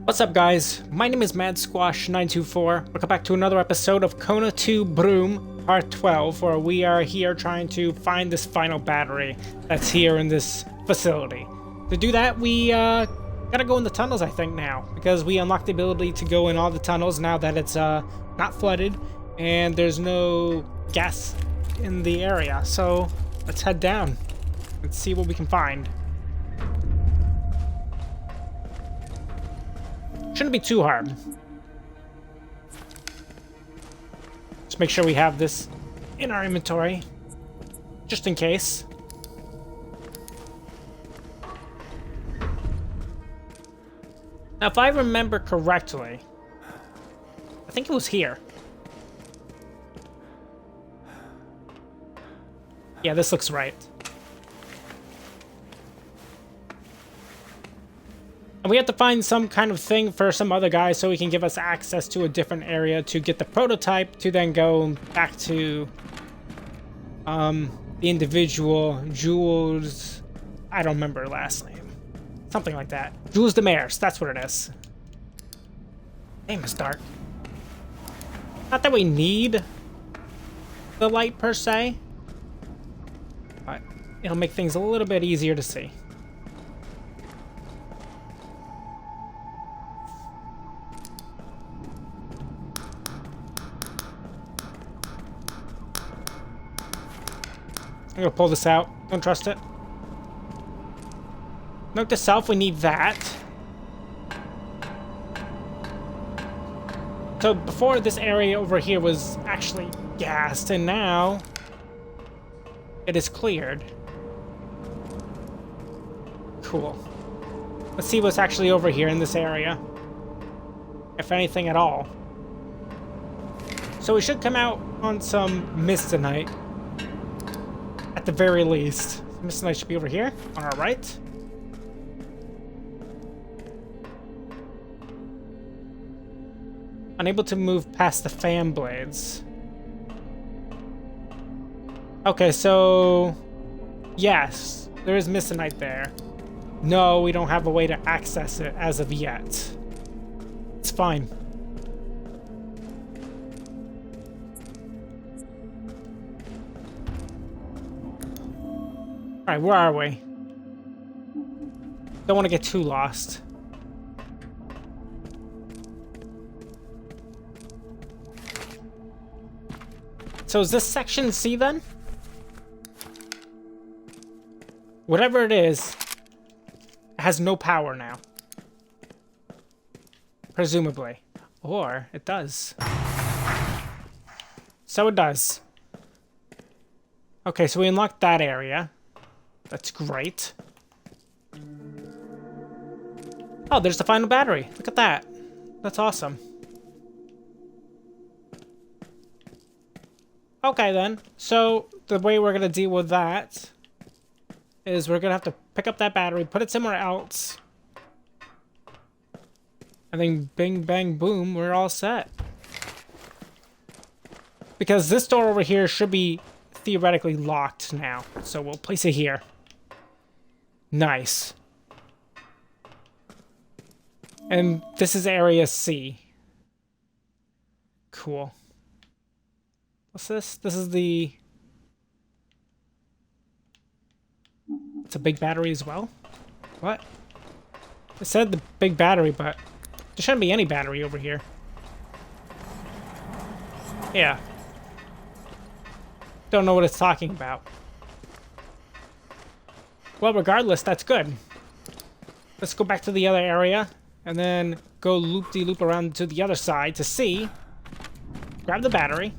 What's up, guys? My name is MadSquash924. Welcome back to another episode of Kona 2 Brume, Part 12, where we are here trying to find this final battery that's here in this facility. To do that, we gotta go in the tunnels, I think, now, because we unlocked the ability to go in all the tunnels now that it's not flooded and there's no gas in the area. So let's head down and see what we can find. Shouldn't be too hard. Just make sure we have this in our inventory, just in case. Now, if I remember correctly, I think it was here. Yeah, this looks right. And we have to find some kind of thing for some other guy so he can give us access to a different area to get the prototype to then go back to the individual Jules. I don't remember her last name. Something like that. Jules de Mares, that's what it is. Name is dark. Not that we need the light per se, but it'll make things a little bit easier to see. I'm gonna pull this out. Don't trust it. Note to self, we need that. So before, this area over here was actually gassed, and now it is cleared. Cool. Let's see what's actually over here in this area, if anything at all. So we should come out on some mist tonight. At the very least. Mist Knight should be over here, on our right. Unable to move past the fan blades. Okay, so yes, there is Mist Knight there. No, we don't have a way to access it as of yet. It's fine. Alright, where are we? Don't want to get too lost. So is this section C then? Whatever it is, it has no power now. Presumably. Or it does. So it does. Okay, so we unlocked that area. That's great. Oh, there's the final battery. Look at that. That's awesome. Okay, then. So, the way we're going to deal with that is we're going to have to pick up that battery, put it somewhere else, and then bing, bang, boom, we're all set. Because this door over here should be theoretically locked now. So, we'll place it here. Nice. And this is area C. Cool. What's this? This is the... It's a big battery as well? What? It said the big battery, but there shouldn't be any battery over here. Yeah. Don't know what it's talking about. Well, regardless, that's good. Let's go back to the other area, and then go loop-de-loop around to the other side to see. Grab the battery.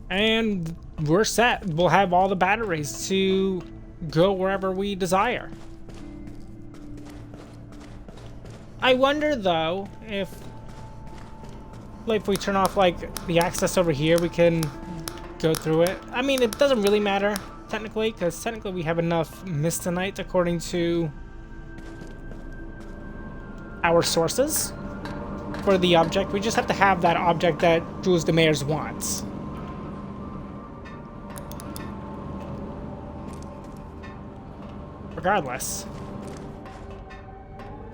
And we're set. We'll have all the batteries to go wherever we desire. I wonder, though, if we turn off, like, the access over here, we can go through it. I mean, it doesn't really matter, technically, because technically we have enough Mist Knight according to our sources for the object. We just have to have that object that Jules de Mares wants. Regardless.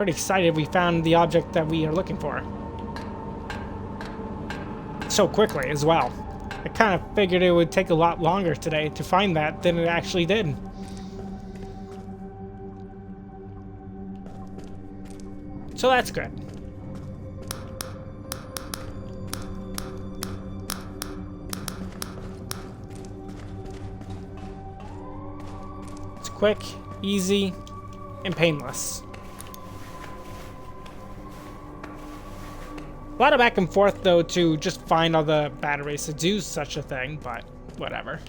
Pretty excited we found the object that we are looking for. So quickly as well. I kind of figured it would take a lot longer today to find that than it actually did. So that's good. It's quick, easy, and painless. A lot of back and forth, though, to just find all the batteries to do such a thing, but whatever.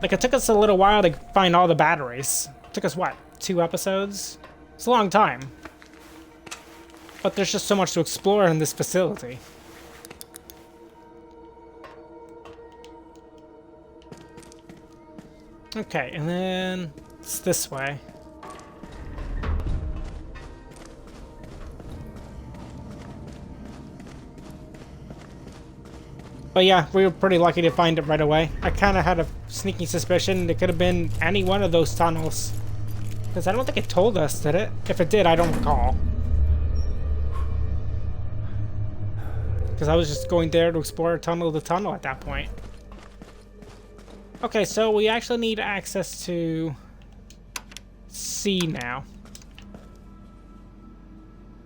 Like, it took us a little while to find all the batteries. It took us, what, 2 episodes? It's a long time. But there's just so much to explore in this facility. Okay, and then it's this way. But yeah, we were pretty lucky to find it right away. I kind of had a sneaky suspicion it could have been any one of those tunnels. Because I don't think it told us, did it? If it did, I don't recall. Because I was just going there to explore tunnel to tunnel at that point. Okay, so we actually need access to C now.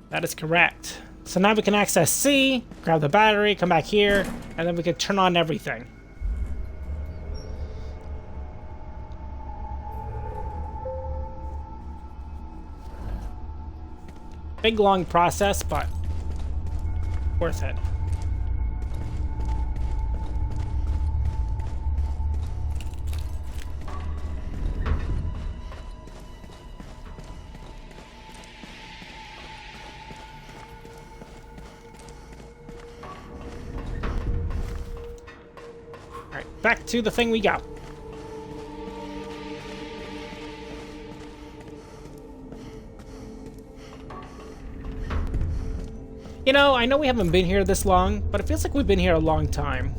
That is correct. So now we can access C, grab the battery, come back here, and then we can turn on everything. Big long process, but worth it. Back to the thing we got. You know, I know we haven't been here this long, but it feels like we've been here a long time.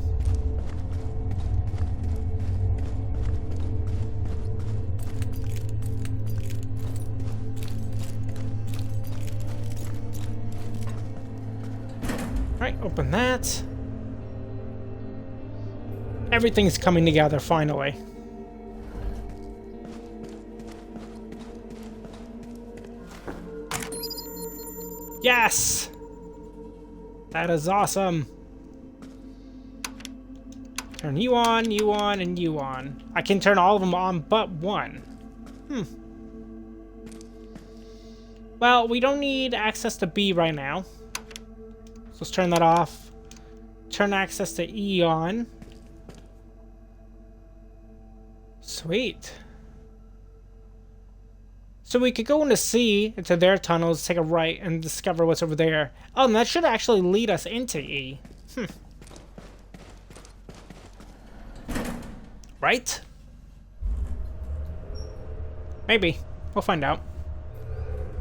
Alright, open that. Everything's coming together finally. Yes! That is awesome. Turn you on, and you on. I can turn all of them on but one. Well, we don't need access to B right now. So let's turn that off. Turn access to E on. Sweet. So we could go into C, into their tunnels, take a right, and discover what's over there. Oh, and that should actually lead us into E. Right? Maybe. We'll find out.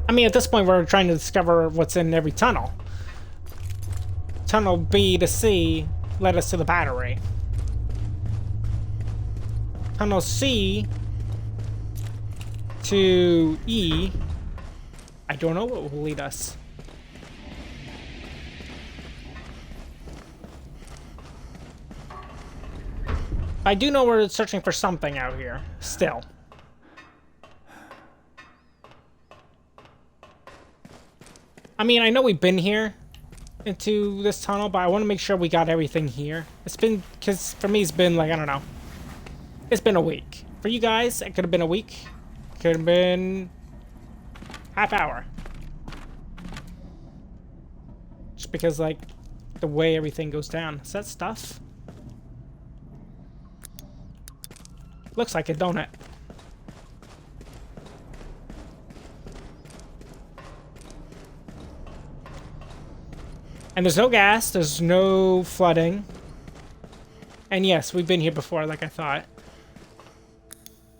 I mean, at this point, we're trying to discover what's in every tunnel. Tunnel B to C led us to the battery. Tunnel C to E, I don't know what will lead us. I do know we're searching for something out here, still. I mean, I know we've been here into this tunnel, but I want to make sure we got everything here. It's been, because for me it's been like, I don't know. It's been a week. For you guys, it could have been a week. Could have been half hour. Just because, like, the way everything goes down. Is that stuff? Looks like it, don't it? And there's no gas, there's no flooding. And yes, we've been here before, like I thought.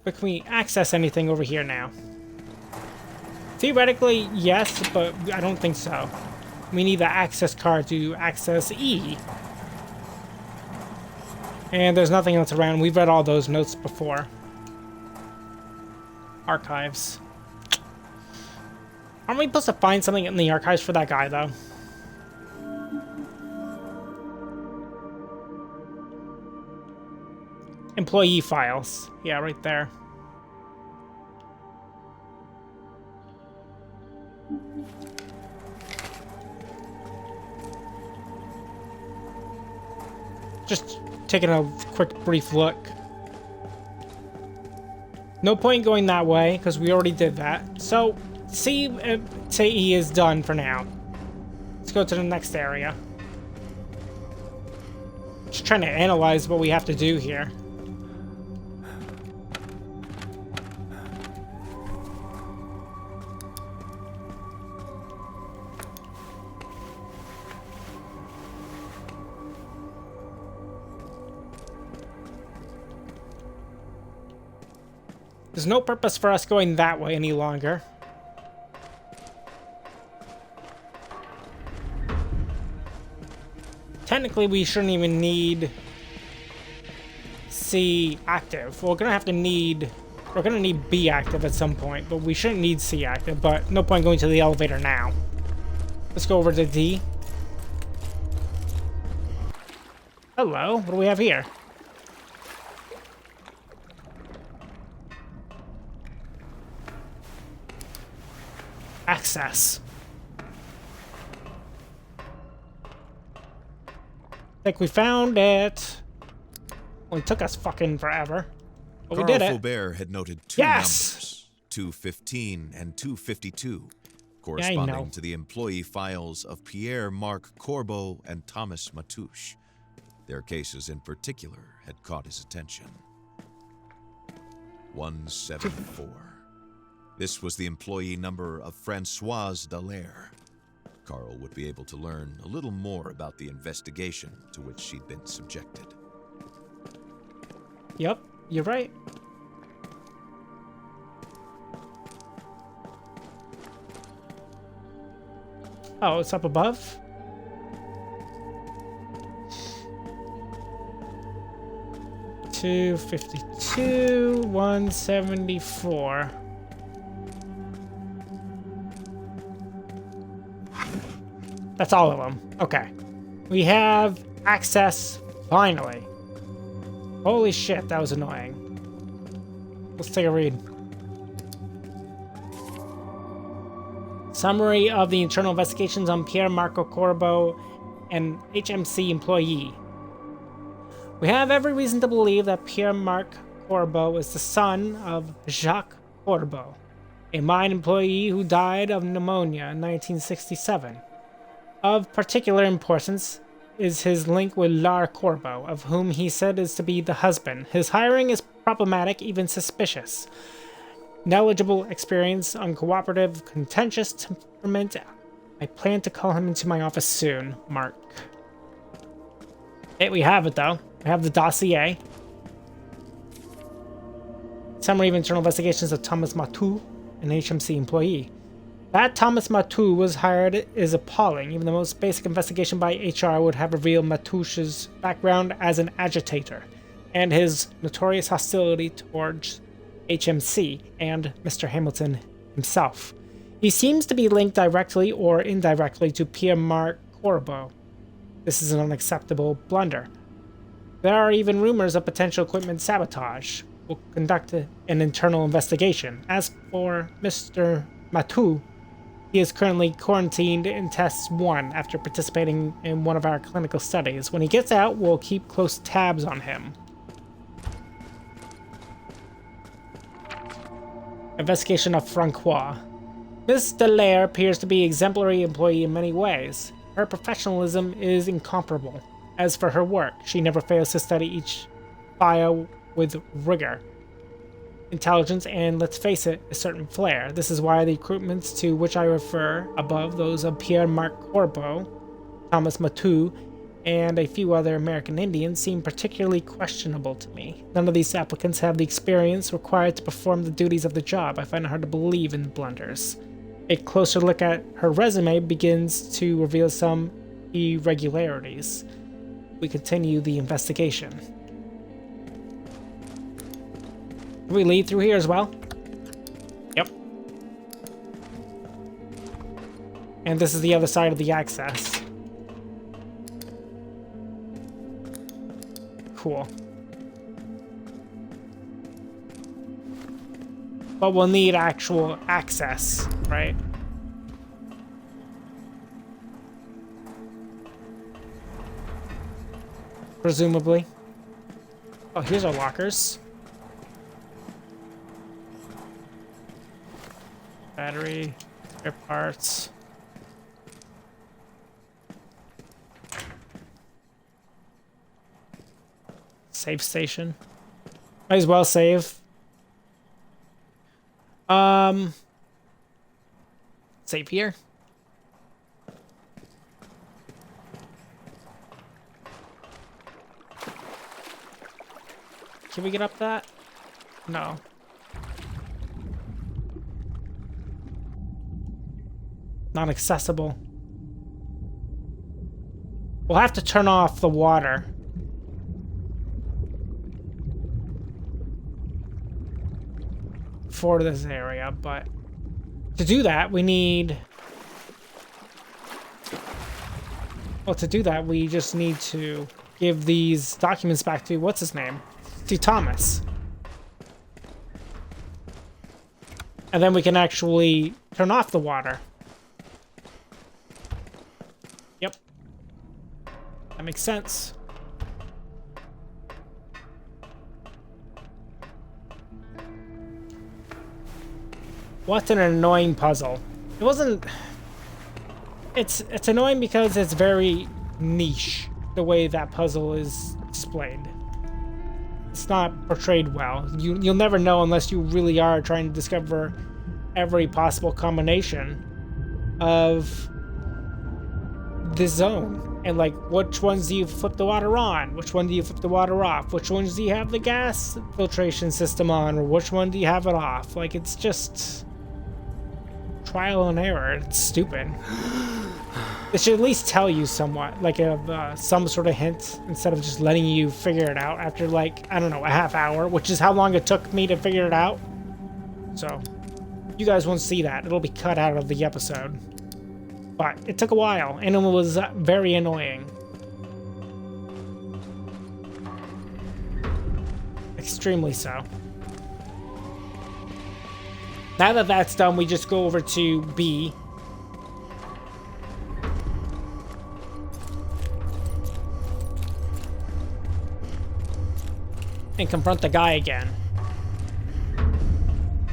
But can we access anything over here now? Theoretically, yes, but I don't think so. We need the access card to access E. And there's nothing else around. We've read all those notes before. Archives. Aren't we supposed to find something in the archives for that guy, though? Employee files. Yeah, right there. Just taking a quick, brief look. No point going that way, because we already did that. So, say he is done for now. Let's go to the next area. Just trying to analyze what we have to do here. There's no purpose for us going that way any longer. Technically, we shouldn't even need C active. We're gonna need B active at some point, but we shouldn't need C active, but no point going to the elevator now. Let's go over to D. Hello, what do we have here? Access. I think we found it. Well, it took us fucking forever, but we did it. Carl Faubert had noted two numbers, 215 and 252, corresponding to the employee files of Pierre-Marc Corbeau and Thomas Matouche. Their cases in particular had caught his attention. 174. This was the employee number of Françoise Dallaire. Carl would be able to learn a little more about the investigation to which she'd been subjected. Yep, you're right. Oh, it's up above? $252, 174. That's all of them. Okay. We have access, finally. Holy shit, that was annoying. Let's take a read. Summary of the internal investigations on Pierre-Marc Corbeau, an HMC employee. We have every reason to believe that Pierre-Marc Corbeau is the son of Jacques Corbeau, a mine employee who died of pneumonia in 1967. Of particular importance is his link with Lar Corbeau, of whom he said is to be the husband. His hiring is problematic, even suspicious. Knowledgeable, experience, uncooperative, contentious temperament. I plan to call him into my office soon, Mark. Hey, we have it, though. We have the dossier. Summary of internal investigations of Thomas Matou, an HMC employee. That Thomas Matou was hired is appalling. Even the most basic investigation by HR would have revealed Matouche's background as an agitator and his notorious hostility towards HMC and Mr. Hamilton himself. He seems to be linked directly or indirectly to Pierre-Marc Corbeau. This is an unacceptable blunder. There are even rumors of potential equipment sabotage. We'll conduct an internal investigation. As for Mr. Matou, he is currently quarantined in Test 1 after participating in one of our clinical studies. When he gets out, we'll keep close tabs on him. Investigation of Francois. Ms. Dallaire appears to be an exemplary employee in many ways. Her professionalism is incomparable. As for her work, she never fails to study each file with rigor, intelligence, and, let's face it, a certain flair. This is why the recruitments to which I refer above, those of Pierre-Marc Corbeau, Thomas Matou, and a few other American Indians, seem particularly questionable to me. None of these applicants have the experience required to perform the duties of the job. I find it hard to believe in blunders. A closer look at her resume begins to reveal some irregularities. We continue the investigation. Can we lead through here as well? Yep. And this is the other side of the access. Cool. But we'll need actual access, right? Presumably. Oh, here's our lockers. Battery, spare parts. Save station. Might as well save. Save here. Can we get up that? No. Not accessible. We'll have to turn off the water. For this area, but to do that, we need... Well, to do that, we just need to give these documents back to, what's his name? To Thomas. And then we can actually turn off the water. Yep. That makes sense. What an annoying puzzle. It wasn't... It's annoying because it's very niche, the way that puzzle is explained. It's not portrayed well. You'll never know unless you really are trying to discover every possible combination of this zone. And like, which ones do you flip the water on? Which one do you flip the water off? Which ones do you have the gas filtration system on? Or which one do you have it off? Like, it's just... trial and error. It's stupid. It should at least tell you somewhat, like some sort of hint, instead of just letting you figure it out after, like, I don't know, a half hour, which is how long it took me to figure it out. So, you guys won't see that. It'll be cut out of the episode. But it took a while, and it was very annoying. Extremely so. Now that that's done, we just go over to B. And confront the guy again.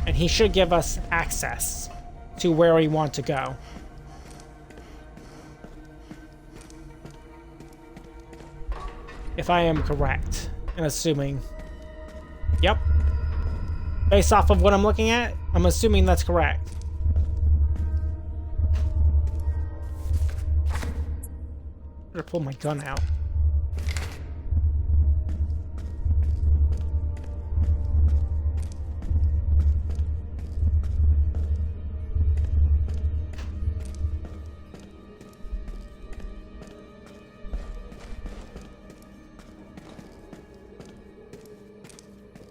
And he should give us access to where we want to go. If I am correct in assuming. Yep. Based off of what I'm looking at, I'm assuming that's correct. Better pull my gun out.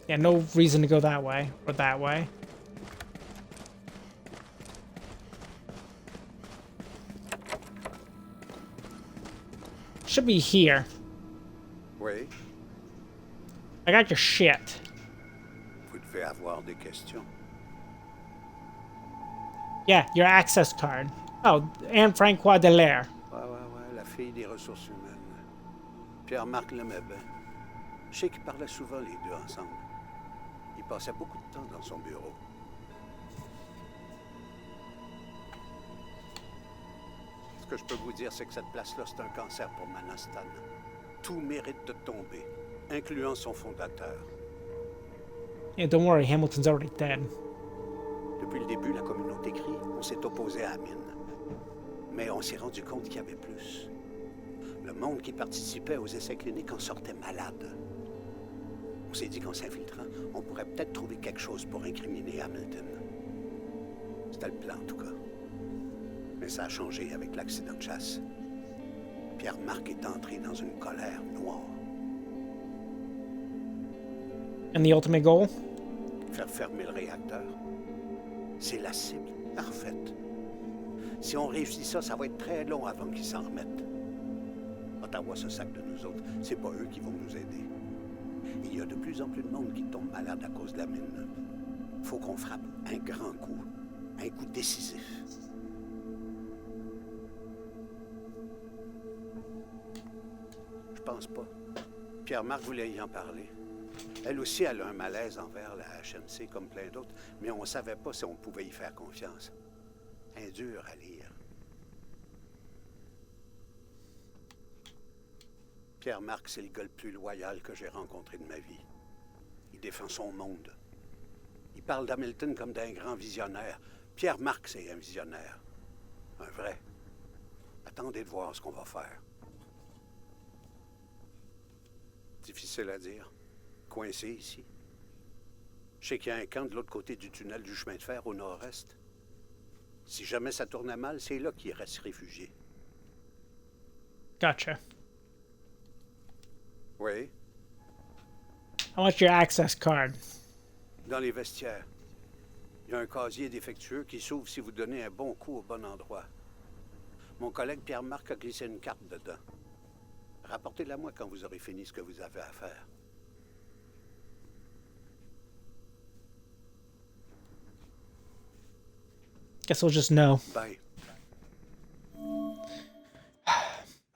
Yeah, no reason to go that way or that way. Should be here. Oui. I got your shit. Vous devez avoir des questions. Yeah, your access card. Oh, Anne Francois Delaire. Ouais, la fille des ressources humaines. Pierre-Marc l'aimait bien. Je sais qu'ils parlaient souvent les deux ensemble. Il passait beaucoup de temps dans son bureau. Ce que je peux vous dire, c'est que cette place-là, c'est un cancer pour Manastan. Tout mérite de tomber, incluant son fondateur. Yeah, don't worry, Hamilton's already dead. Depuis le début, la communauté crie, on s'est opposé à Amin. Mais on s'est rendu compte qu'il y avait plus. Le monde qui participait aux essais cliniques en sortait malade. On s'est dit qu'en s'infiltrant, on pourrait peut-être trouver quelque chose pour incriminer Hamilton. C'était le plan, en tout cas. Mais ça a changé avec l'accident de chasse. Pierre-Marc est entré dans une colère noire. And the ultimate goal? Faire fermer le réacteur. C'est la cible parfaite. Si on réussit ça, ça va être très long avant qu'ils s'en remettent. Ottawa se sac de nous autres. C'est pas eux qui vont nous aider. Il y a de plus en plus de monde qui tombe malade à cause de la mine. Faut qu'on frappe un grand coup. Un coup décisif. Je pense pas. Pierre-Marc voulait y en parler. Elle aussi, elle a un malaise envers la HNC comme plein d'autres, mais on savait pas si on pouvait y faire confiance. Un dur à lire. Pierre-Marc, c'est le gars le plus loyal que j'ai rencontré de ma vie. Il défend son monde. Il parle d'Hamilton comme d'un grand visionnaire. Pierre-Marc, c'est un visionnaire. Un vrai. Attendez de voir ce qu'on va faire. Difficile à dire. Coincé ici. Je sais qu'il y a un camp de l'autre côté du tunnel du chemin de fer au nord-est. Si jamais ça tournait mal, c'est là qu'il reste réfugié. Gotcha. Oui. I want your access card. Dans les vestiaires. Il y a un casier défectueux qui s'ouvre si vous donnez un bon coup au bon endroit. Mon collègue Pierre-Marc a glissé une carte dedans. Rapportez-la moi quand vous aurez fini ce que vous avez à faire. Guess we'll just know. Bye.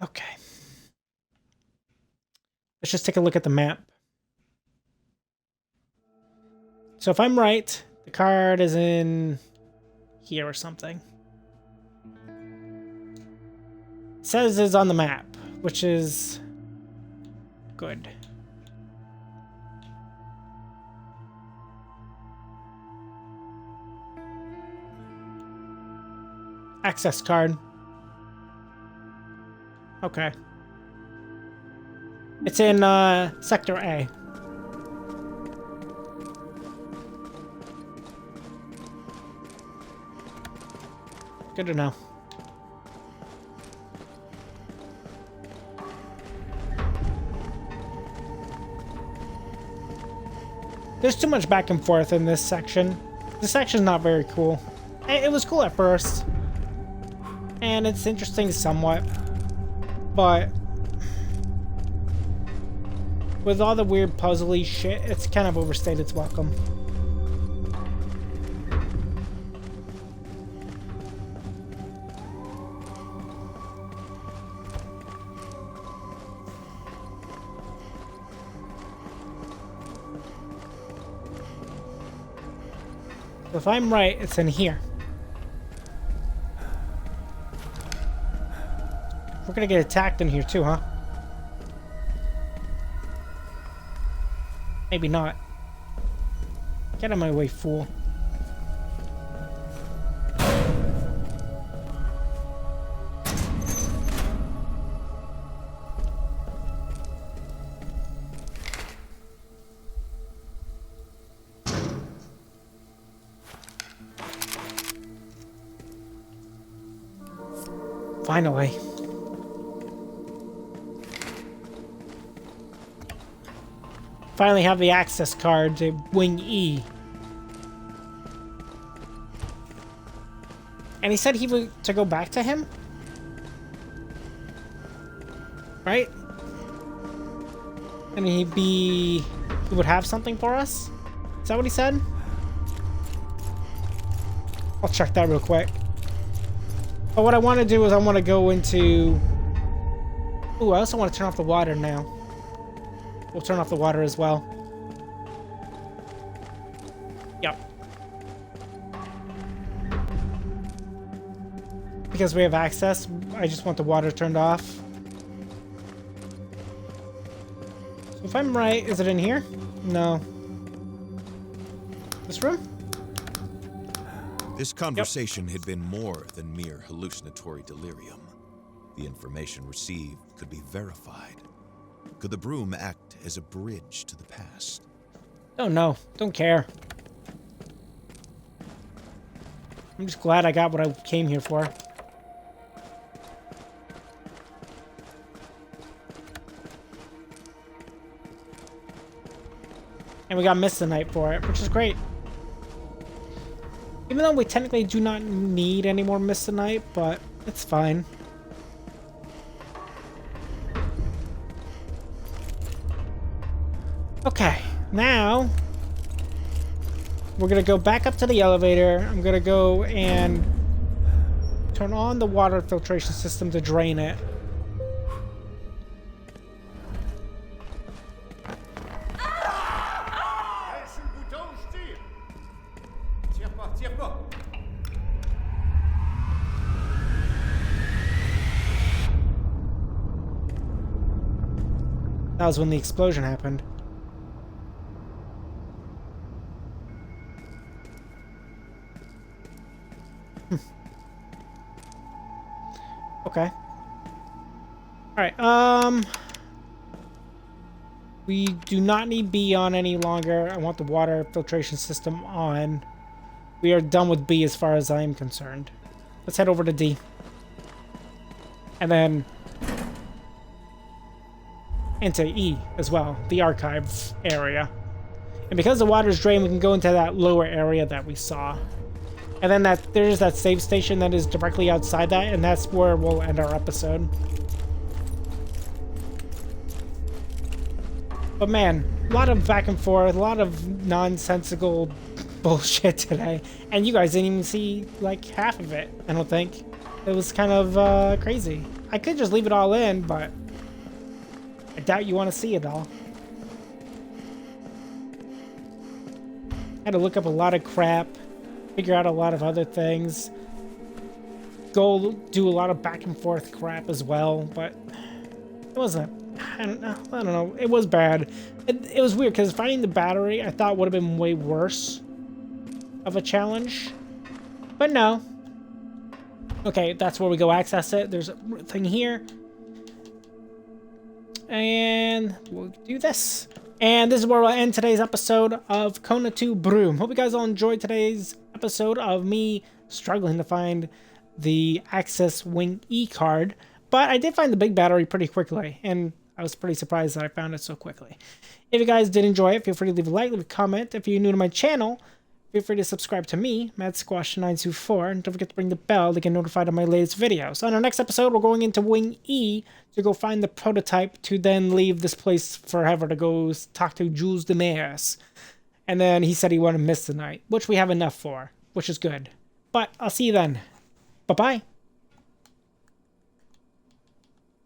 Okay. Let's just take a look at the map. So if I'm right, the card is in here or something. It says it's on the map, which is good. Access card. Okay. It's in Sector A. Good to know. There's too much back and forth in this section. This section's not very cool. It was cool at first. And it's interesting somewhat. But with all the weird puzzly shit, it's kind of overstayed its welcome. If I'm right, it's in here. We're gonna get attacked in here too, huh? Maybe not. Get out of my way, fool. Finally. Finally have the access card to Wing E. And he said he was to go back to him? Right? And he would have something for us? Is that what he said? I'll check that real quick. But what I want to do is I want to go into... Ooh, I also want to turn off the water now. We'll turn off the water as well. Yep. Because we have access, I just want the water turned off. So if I'm right, is it in here? No. This room? This conversation had been more than mere hallucinatory delirium. The information received could be verified. Could the Brume act as a bridge to the past? Don't know. Don't care. I'm just glad I got what I came here for. And we got Mist tonight for it, which is great. Even though we technically do not need any more mist tonight, but it's fine. Okay, now we're gonna go back up to the elevator. I'm gonna go and turn on the water filtration system to drain it. That was when the explosion happened. Okay. Alright, we do not need B on any longer. I want the water filtration system on. We are done with B as far as I am concerned. Let's head over to D. And then into E as well, the archive area. And because the water's drained, we can go into that lower area that we saw. And then there's that save station that is directly outside that, and that's where we'll end our episode. But man, a lot of back and forth, a lot of nonsensical bullshit today. And you guys didn't even see, like, half of it, I don't think. It was kind of crazy. I could just leave it all in, but I doubt you want to see it all. I had to look up a lot of crap. Figure out a lot of other things. Go do a lot of back and forth crap as well, but it wasn't. I don't know. It was bad. It was weird because finding the battery I thought would have been way worse of a challenge, but no. Okay, that's where we go access it. There's a thing here, and we'll do this. And this is where we'll end today's episode of Kona 2 Brume. Hope you guys all enjoyed today's episode of me struggling to find the Access Wing E card. But I did find the big battery pretty quickly, and I was pretty surprised that I found it so quickly. If you guys did enjoy it, feel free to leave a like, leave a comment. If you're new to my channel, feel free to subscribe to me, MadSquash924, and don't forget to ring the bell to get notified of my latest videos. On our next episode, we're going into Wing E to go find the prototype to then leave this place forever to go talk to Jules de Mares. And then he said he wanted to miss the night, which we have enough for, which is good. But I'll see you then. Bye-bye.